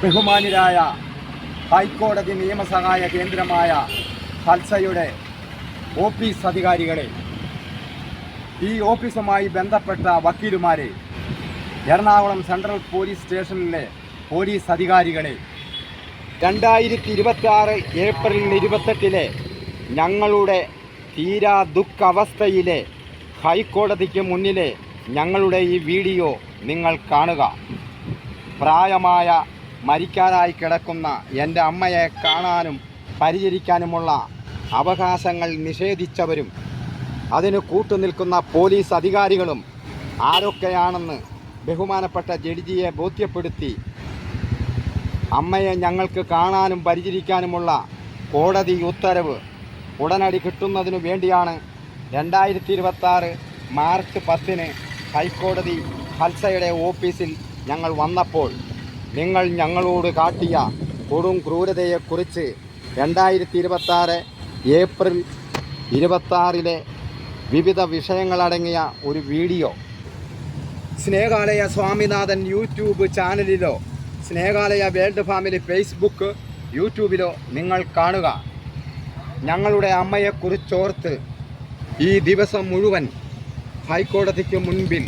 ബഹുമാന്യരായ ഹൈക്കോടതി നിയമസഹായ കേന്ദ്രമായ ഹൽസയുടെ ഓഫീസ് അധികാരികളെ, ഈ ഓഫീസുമായി ബന്ധപ്പെട്ട വക്കീലുമാരെ, എറണാകുളം സെൻട്രൽ പോലീസ് സ്റ്റേഷനിലെ പോലീസ് അധികാരികളെ, 2026 ഏപ്രിൽ 28 ഞങ്ങളുടെ തീരാ ദുഃഖാവസ്ഥയിലെ ഹൈക്കോടതിക്ക് മുന്നിലെ ഞങ്ങളുടെ ഈ വീഡിയോ നിങ്ങൾ കാണുക. പ്രായമായ മരിക്കാനായി കിടക്കുന്ന എൻ്റെ അമ്മയെ കാണാനും പരിചരിക്കാനുമുള്ള അവകാശങ്ങൾ നിഷേധിച്ചവരും അതിന് കൂട്ടുനിൽക്കുന്ന പോലീസ് അധികാരികളും ആരൊക്കെയാണെന്ന് ബഹുമാനപ്പെട്ട ജഡ്ജിയെ ബോധ്യപ്പെടുത്തി അമ്മയെ ഞങ്ങൾക്ക് കാണാനും പരിചരിക്കാനുമുള്ള കോടതി ഉത്തരവ് ഉടനടി കിട്ടുന്നതിനു വേണ്ടിയാണ് 2026 മാർച്ച് 10 ഹൈക്കോടതി ഹൽസയുടെ ഓഫീസിൽ ഞങ്ങൾ വന്നപ്പോൾ നിങ്ങൾ ഞങ്ങളോട് കാട്ടിയ കൊടും ക്രൂരതയെക്കുറിച്ച് 2026 ഏപ്രിൽ 26 വിവിധ വിഷയങ്ങളടങ്ങിയ ഒരു വീഡിയോ സ്നേഹാലയ സ്വാമിനാഥൻ യൂട്യൂബ് ചാനലിലോ സ്നേഹാലയ വേൾഡ് ഫാമിലി ഫേസ്ബുക്ക് യൂട്യൂബിലോ നിങ്ങൾ കാണുക. ഞങ്ങളുടെ അമ്മയെക്കുറിച്ചോർത്ത് ഈ ദിവസം മുഴുവൻ ഹൈക്കോടതിക്ക് മുൻപിൽ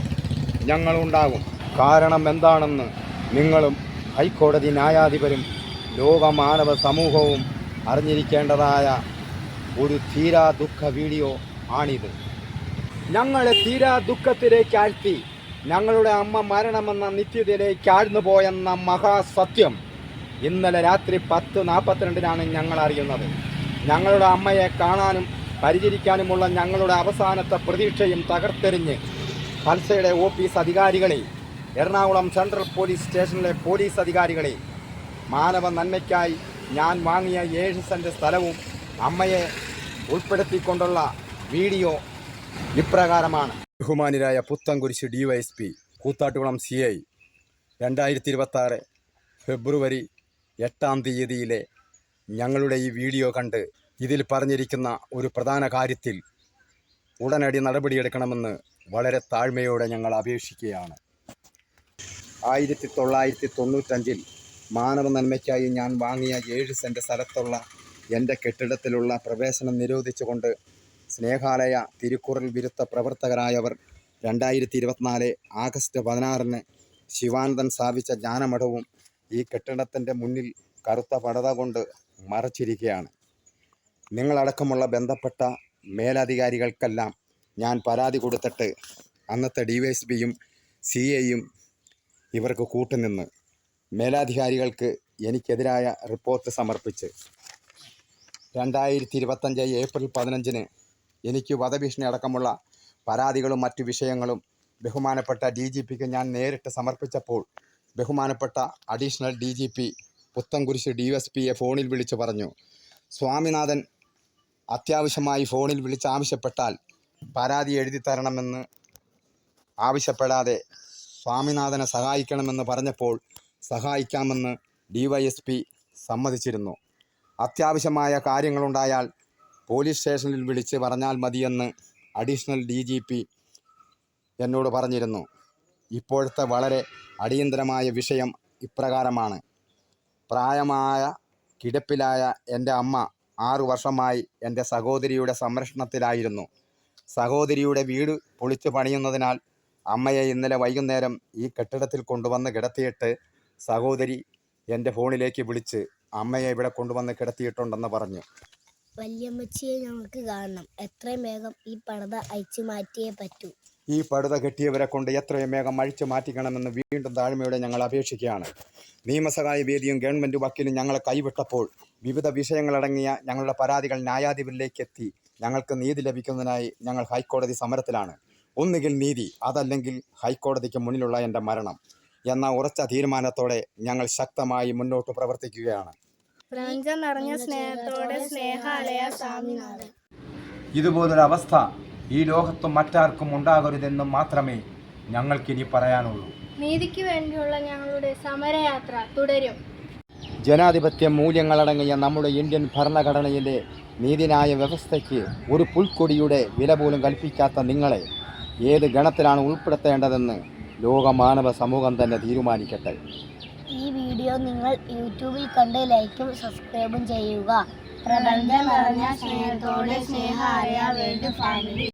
ഞങ്ങളുണ്ടാകും. കാരണം എന്താണെന്ന് നിങ്ങളും ഹൈക്കോടതി ന്യായാധിപരും ലോകമാനവ സമൂഹവും അറിഞ്ഞിരിക്കേണ്ടതായ ഒരു തീരാ ദുഃഖ വീഡിയോ ആണിത്. ഞങ്ങളെ തീരാ ദുഃഖത്തിലേക്ക് ആഴ്ത്തി ഞങ്ങളുടെ അമ്മ മരണമെന്ന നിത്യതയിലേക്ക് ആഴ്ന്നു പോയെന്ന മഹാസത്യം ഇന്നലെ രാത്രി 10:42 ഞങ്ങൾ അറിയുന്നത്. ഞങ്ങളുടെ അമ്മയെ കാണാനും പരിചരിക്കാനുമുള്ള ഞങ്ങളുടെ അവസാനത്തെ പ്രതീക്ഷയും തകർത്തെറിഞ്ഞ് ഹൽസയുടെ ഓഫീസ് അധികാരികളെ, എറണാകുളം സെൻട്രൽ പോലീസ് സ്റ്റേഷനിലെ പോലീസ് അധികാരികളെ, മാനവ നന്മയ്ക്കായി ഞാൻ വാങ്ങിയ 7 സെൻറ് സ്ഥലവും അമ്മയെ ഉൾപ്പെടുത്തിക്കൊണ്ടുള്ള വീഡിയോ ഇപ്രകാരമാണ്. ബഹുമാന്യരായ പുത്തൻകുരിശ് DYSP, കൂത്താട്ടുകുളം CI, 2026 ഫെബ്രുവരി 8 ഞങ്ങളുടെ ഈ വീഡിയോ കണ്ട് ഇതിൽ പറഞ്ഞിരിക്കുന്ന ഒരു പ്രധാന കാര്യത്തിൽ ഉടനടി നടപടിയെടുക്കണമെന്ന് വളരെ താഴ്മയോടെ ഞങ്ങൾ അപേക്ഷിക്കുകയാണ്. 1995 മാനവ നന്മയ്ക്കായി ഞാൻ വാങ്ങിയ 7 സെൻറ് സ്ഥലത്തുള്ള എൻ്റെ കെട്ടിടത്തിലുള്ള പ്രവേശനം നിരോധിച്ചുകൊണ്ട് സ്നേഹാലയ തിരുക്കുറൽ വിരുദ്ധ പ്രവർത്തകരായവർ 2024 ആഗസ്റ്റ് 16 ശിവാനന്ദൻ സ്ഥാപിച്ച ജ്ഞാനമഠവും ഈ കെട്ടിടത്തിൻ്റെ മുന്നിൽ കറുത്ത പടത കൊണ്ട് മറച്ചിരിക്കുകയാണ്. നിങ്ങളടക്കമുള്ള ബന്ധപ്പെട്ട മേലധികാരികൾക്കെല്ലാം ഞാൻ പരാതി കൊടുത്തിട്ട് അന്നത്തെ DYSPയും CIയും ഇവർക്ക് കൂട്ടുനിന്ന് മേലധികാരികൾക്ക് എനിക്കെതിരായ റിപ്പോർട്ട് സമർപ്പിച്ച് 2025 ഏപ്രിൽ 15 എനിക്ക് വധഭീഷണി അടക്കമുള്ള പരാതികളും മറ്റു വിഷയങ്ങളും ബഹുമാനപ്പെട്ട DGPക്ക് ഞാൻ നേരിട്ട് സമർപ്പിച്ചപ്പോൾ ബഹുമാനപ്പെട്ട അഡീഷണൽ DGP പുത്തൻകുരിശ് DSPയെ ഫോണിൽ വിളിച്ചു പറഞ്ഞു, സ്വാമിനാഥൻ അത്യാവശ്യമായി ഫോണിൽ വിളിച്ച് ആവശ്യപ്പെട്ടാൽ പരാതി എഴുതി തരണമെന്ന് ആവശ്യപ്പെടാതെ സ്വാമിനാഥനെ സഹായിക്കണമെന്ന് പറഞ്ഞപ്പോൾ സഹായിക്കാമെന്ന് DYSP സമ്മതിച്ചിരുന്നു. അത്യാവശ്യമായ കാര്യങ്ങളുണ്ടായാൽ പോലീസ് സ്റ്റേഷനിൽ വിളിച്ച് പറഞ്ഞാൽ മതിയെന്ന് അഡീഷണൽ DGP എന്നോട് പറഞ്ഞിരുന്നു. ഇപ്പോഴത്തെ വളരെ അടിയന്തരമായ വിഷയം ഇപ്രകാരമാണ്. പ്രായമായ കിടപ്പിലായ എൻ്റെ അമ്മ 6 വർഷമായി എൻ്റെ സഹോദരിയുടെ സംരക്ഷണത്തിലായിരുന്നു. സഹോദരിയുടെ വീട് പൊളിച്ചു പണിയുന്നതിനാൽ അമ്മയെ ഇന്നലെ വൈകുന്നേരം ഈ കെട്ടിടത്തിൽ കൊണ്ടുവന്ന് കിടത്തിയിട്ട് സഹോദരി എൻ്റെ ഫോണിലേക്ക് വിളിച്ച് അമ്മയെ ഇവിടെ കൊണ്ടുവന്ന് കിടത്തിയിട്ടുണ്ടെന്ന് പറഞ്ഞു. വല്യമ്മച്ചിയെ ഞങ്ങൾക്ക് കാണണം. എത്രയും വേഗം ഈ പടുത അഴിച്ചു മാറ്റിയേ പറ്റൂ. ഈ പടുത കെട്ടിയവരെ കൊണ്ട് എത്രയും വേഗം അഴിച്ചു മാറ്റിക്കണമെന്ന് വീണ്ടും താഴ്മയോടെ ഞങ്ങൾ അപേക്ഷിക്കുകയാണ്. നിയമസഹായ വേദിയും ഗവൺമെൻറ് വക്കീലും ഞങ്ങളെ കൈവിട്ടപ്പോൾ വിവിധ വിഷയങ്ങളടങ്ങിയ ഞങ്ങളുടെ പരാതികൾ ന്യായാധിപരിലേക്ക് എത്തി ഞങ്ങൾക്ക് നീതി ലഭിക്കുന്നതിനായി ഞങ്ങൾ ഹൈക്കോടതി സമരത്തിലാണ്. ഒന്നുകിൽ നീതി, അതല്ലെങ്കിൽ ഹൈക്കോടതിക്ക് മുന്നിലുള്ള എൻ്റെ മരണം എന്ന ഉറച്ച തീരുമാനത്തോടെ ഞങ്ങൾ ശക്തമായി മുന്നോട്ട് പ്രവർത്തിക്കുകയാണ്. പ്രപഞ്ചം നിറഞ്ഞ സ്നേഹത്തോടെ സ്നേഹാലയ സ്വാമിനാഥൻ. ഇതുപോലൊരവസ്ഥ ഈ ലോകത്തും മറ്റാർക്കും ഉണ്ടാകരുതെന്നും മാത്രമേ ഞങ്ങൾക്കിനി പറയാനുള്ളൂ. നീതിക്ക് വേണ്ടിയുള്ള ഞങ്ങളുടെ സമരയാത്ര തുടരും. ജനാധിപത്യ മൂല്യങ്ങളടങ്ങിയ നമ്മുടെ ഇന്ത്യൻ ഭരണഘടനയിലെ നീതിന്യായ വ്യവസ്ഥയ്ക്ക് ഒരു പുൽക്കൊടിയുടെ വില പോലും കൽപ്പിക്കാത്ത നിങ്ങളെ ഏത് ഗണത്തിലാണ് ഉൾപ്പെടുത്തേണ്ടതെന്ന് ലോകമാനവ സമൂഹം തന്നെ തീരുമാനിക്കട്ടെ. ഈ വീഡിയോ നിങ്ങൾ യൂട്യൂബിൽ കണ്ട് ലൈക്കും സബ്സ്ക്രൈബും ചെയ്യുക. പ്രപഞ്ചം നിറഞ്ഞ സ്നേഹത്തോടെ സ്നേഹ ആര്യ വേൾഡ് ഫാമിലി.